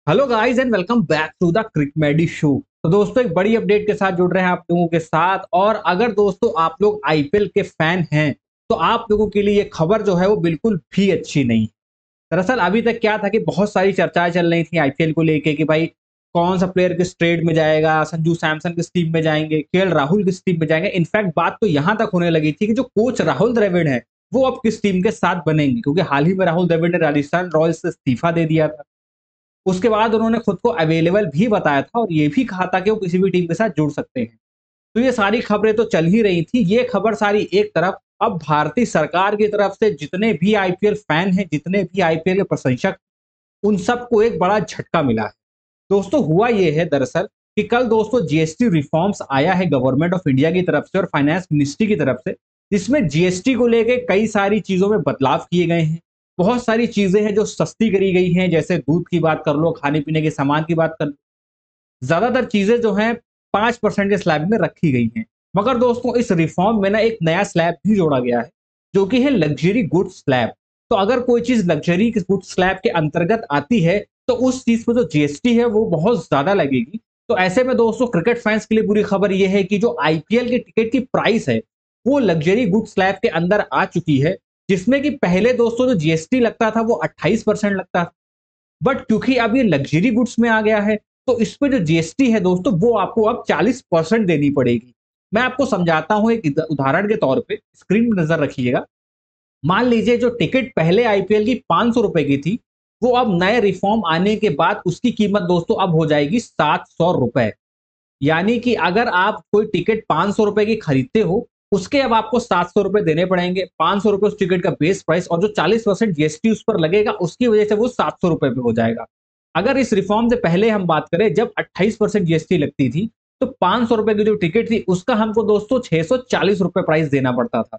Hello guys and welcome back to the Crickmedy show. तो दोस्तों एक बड़ी अपडेट के साथ जुड़ रहे हैं आप लोगों के साथ। और अगर दोस्तों आप लोग आईपीएल के फैन हैं तो आप लोगों के लिए ये खबर जो है वो बिल्कुल भी अच्छी नहीं। दरअसल अभी तक क्या था कि बहुत सारी चर्चाएं चल रही थी आईपीएल को लेके कि भाई कौन सा प्लेयर किस ट्रेड में जाएगा, संजू सैमसन किस टीम में जाएंगे, केएल राहुल किस टीम में जाएंगे। इनफैक्ट बात तो यहां तक होने लगी थी कि जो कोच राहुल द्रविड़ है वो अब किस टीम के साथ बनेंगे, क्योंकि हाल ही में राहुल द्रविड़ ने राजस्थान रॉयल्स से इस्तीफा दे दिया था। उसके बाद उन्होंने खुद को अवेलेबल भी बताया था और ये भी कहा था कि वो किसी भी टीम के साथ जुड़ सकते हैं। तो ये सारी खबरें तो चल ही रही थी। ये खबर सारी एक तरफ, अब भारतीय सरकार की तरफ से जितने भी आईपीएल फैन हैं, जितने भी आईपीएल के प्रशंसक, उन सबको एक बड़ा झटका मिला है। दोस्तों हुआ ये है दरअसल कि कल दोस्तों जीएसटी रिफॉर्म्स आया है गवर्नमेंट ऑफ इंडिया की तरफ से और फाइनेंस मिनिस्ट्री की तरफ से, जिसमें जीएसटी को लेके कई सारी चीजों में बदलाव किए गए हैं। बहुत सारी चीजें हैं जो सस्ती करी गई हैं, जैसे दूध की बात कर लो, खाने पीने के सामान की बात कर लो। ज्यादातर चीजें जो हैं 5% के स्लैब में रखी गई हैं। मगर दोस्तों इस रिफॉर्म में ना एक नया स्लैब भी जोड़ा गया है, जो कि है लग्जरी गुड्स स्लैब। तो अगर कोई चीज लग्जरी गुड्स स्लैब के अंतर्गत आती है तो उस चीज पर जो जीएसटी है वो बहुत ज्यादा लगेगी। तो ऐसे में दोस्तों क्रिकेट फैंस के लिए बुरी खबर यह है कि जो आईपीएल के टिकट की प्राइस है वो लग्जरी गुड्स स्लैब के अंदर आ चुकी है, जिसमें कि पहले दोस्तों जो जीएसटी लगता था वो 28% लगता था। बट क्योंकि अब ये लग्जरी गुड्स में आ गया है तो इस पे जो जीएसटी है दोस्तों वो आपको अब 40% देनी पड़ेगी। मैं आपको समझाता हूं एक उदाहरण के तौर पे, स्क्रीन पर नजर रखिएगा। मान लीजिए जो टिकट पहले आईपीएल की 500 रुपए की थी, वो अब नए रिफॉर्म आने के बाद उसकी कीमत दोस्तों अब हो जाएगी 700 रुपए। यानी कि अगर आप कोई टिकट 500 रुपए की खरीदते हो, उसके अब आपको 700 रुपए देने पड़ेंगे। 500 रुपए उस टिकट का बेस प्राइस और जो 40% जीएसटी उस पर लगेगा उसकी वजह से वो 700 रुपए पे हो जाएगा। अगर इस रिफॉर्म से पहले हम बात करें जब 28% जीएसटी लगती थी, तो 500 रुपए की जो टिकट थी उसका हमको दोस्तों 640 रुपए प्राइस देना पड़ता था।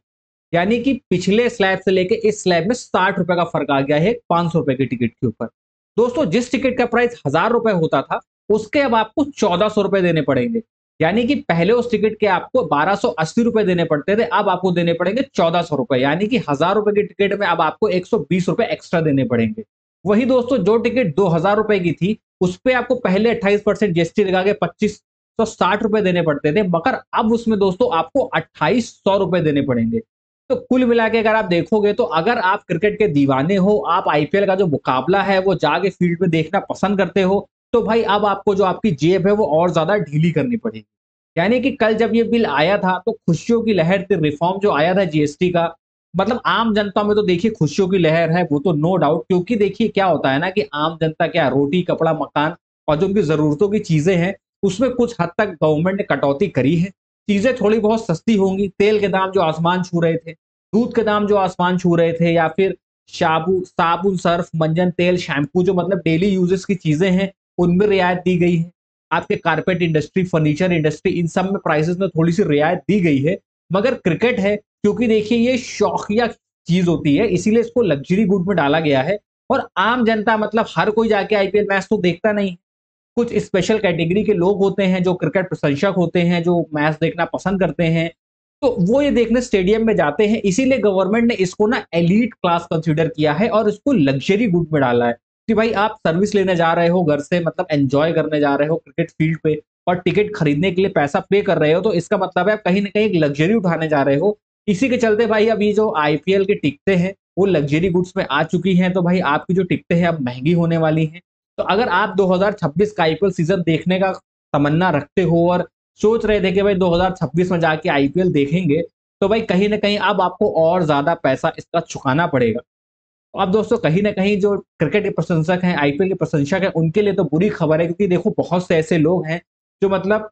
यानी कि पिछले स्लैब से लेके इस स्लैब में 60 रुपए का फर्क आ गया है 500 रुपए की टिकट के ऊपर। दोस्तों जिस टिकट का प्राइस 1000 रुपए होता था उसके अब आपको 1400 रुपए देने पड़ेंगे। यानी कि पहले उस टिकट के आपको 1280 रुपए देने पड़ते थे, अब आपको देने पड़ेंगे 1400 रुपए। यानी कि 1000 रुपए की टिकट में अब आपको 120 रुपए एक्स्ट्रा देने पड़ेंगे। वही दोस्तों जो टिकट 2000 रुपए की थी उस पे आपको पहले 28% जीएसटी लगा के 2560 रुपए देने पड़ते थे, मगर अब उसमें दोस्तों आपको 2800 रुपए देने पड़ेंगे। तो कुल मिला के अगर आप देखोगे तो अगर आप क्रिकेट के दीवाने हो, आप आईपीएल का जो मुकाबला है वो जाके फील्ड में देखना पसंद करते हो, तो भाई अब आपको जो आपकी जेब है वो और ज्यादा ढीली करनी पड़ेगी। यानी कि कल जब ये बिल आया था तो खुशियों की लहर थी। रिफॉर्म जो आया था जीएसटी का, मतलब आम जनता में तो देखिए खुशियों की लहर है, वो तो नो डाउट। क्योंकि देखिए क्या होता है ना कि आम जनता क्या, रोटी कपड़ा मकान और जो उनकी जरूरतों की चीजें हैं उसमें कुछ हद तक गवर्नमेंट ने कटौती करी है। चीजें थोड़ी बहुत सस्ती होंगी। तेल के दाम जो आसमान छू रहे थे, दूध के दाम जो आसमान छू रहे थे, या फिर साबुन सर्फ मंजन तेल शैम्पू जो मतलब डेली यूजेस की चीजें हैं उनमें रियायत दी गई है। आपके कारपेट इंडस्ट्री, फर्नीचर इंडस्ट्री, इन सब में प्राइसेस में थोड़ी सी रियायत दी गई है। मगर क्रिकेट है, क्योंकि देखिए ये शौकिया चीज होती है इसीलिए इसको लग्जरी गुड में डाला गया है। और आम जनता मतलब हर कोई जाके आईपीएल मैच तो देखता नहीं। कुछ स्पेशल कैटेगरी के लोग होते हैं जो क्रिकेट प्रशंसक होते हैं, जो मैच देखना पसंद करते हैं, तो वो ये देखने स्टेडियम में जाते हैं। इसीलिए गवर्नमेंट ने इसको ना एलीट क्लास कंसीडर किया है और इसको लग्जरी गुड में डाला है कि भाई आप सर्विस लेने जा रहे हो घर से, मतलब एंजॉय करने जा रहे हो क्रिकेट फील्ड पे, और टिकट खरीदने के लिए पैसा पे कर रहे हो, तो इसका मतलब है आप कहीं ना कहीं एक लग्जरी उठाने जा रहे हो। इसी के चलते भाई अब ये जो आईपीएल की टिकटें हैं वो लग्जरी गुड्स में आ चुकी हैं। तो भाई आपकी जो टिकटें हैं अब महंगी होने वाली हैं। तो अगर आप 2026 का आईपीएल सीजन देखने का तमन्ना रखते हो और सोच रहे थे कि भाई 2026 में जाके आईपीएल देखेंगे, तो भाई कहीं ना कहीं अब आपको और ज्यादा पैसा इसका चुकाना पड़ेगा। तो अब दोस्तों कहीं ना कहीं जो क्रिकेट के प्रशंसक हैं, आईपीएल के प्रशंसक हैं, उनके लिए तो बुरी खबर है। क्योंकि देखो बहुत से ऐसे लोग हैं जो मतलब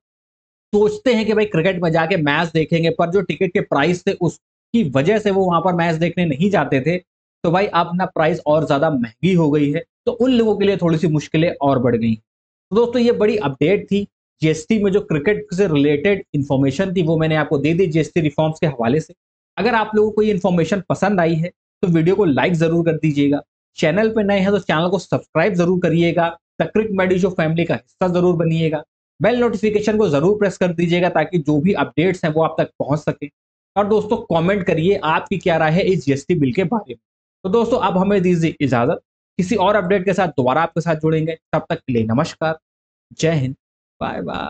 सोचते हैं कि भाई क्रिकेट में जाके मैच देखेंगे, पर जो टिकट के प्राइस थे उसकी वजह से वो वहां पर मैच देखने नहीं जाते थे। तो भाई अब ना प्राइस और ज्यादा महंगी हो गई है, तो उन लोगों के लिए थोड़ी सी मुश्किलें और बढ़ गई। तो दोस्तों ये बड़ी अपडेट थी। जीएसटी में जो क्रिकेट से रिलेटेड इंफॉर्मेशन थी वो मैंने आपको दे दी जीएसटी रिफॉर्म्स के हवाले से। अगर आप लोगों को ये इन्फॉर्मेशन पसंद आई है तो वीडियो को लाइक जरूर कर दीजिएगा। चैनल पे नए हैं तो चैनल को सब्सक्राइब जरूर करिएगा। द क्रिक मेडी शो फैमिली का हिस्सा जरूर बनिएगा। बेल नोटिफिकेशन को जरूर प्रेस कर दीजिएगा ताकि जो भी अपडेट्स हैं वो आप तक पहुंच सके। और दोस्तों कमेंट करिए आपकी क्या राय है इस जीएसटी बिल के बारे में। तो दोस्तों अब हमें दीजिए इजाजत। किसी और अपडेट के साथ दोबारा आपके साथ जुड़ेंगे। तब तक के लिए नमस्कार, जय हिंद, बाय बाय।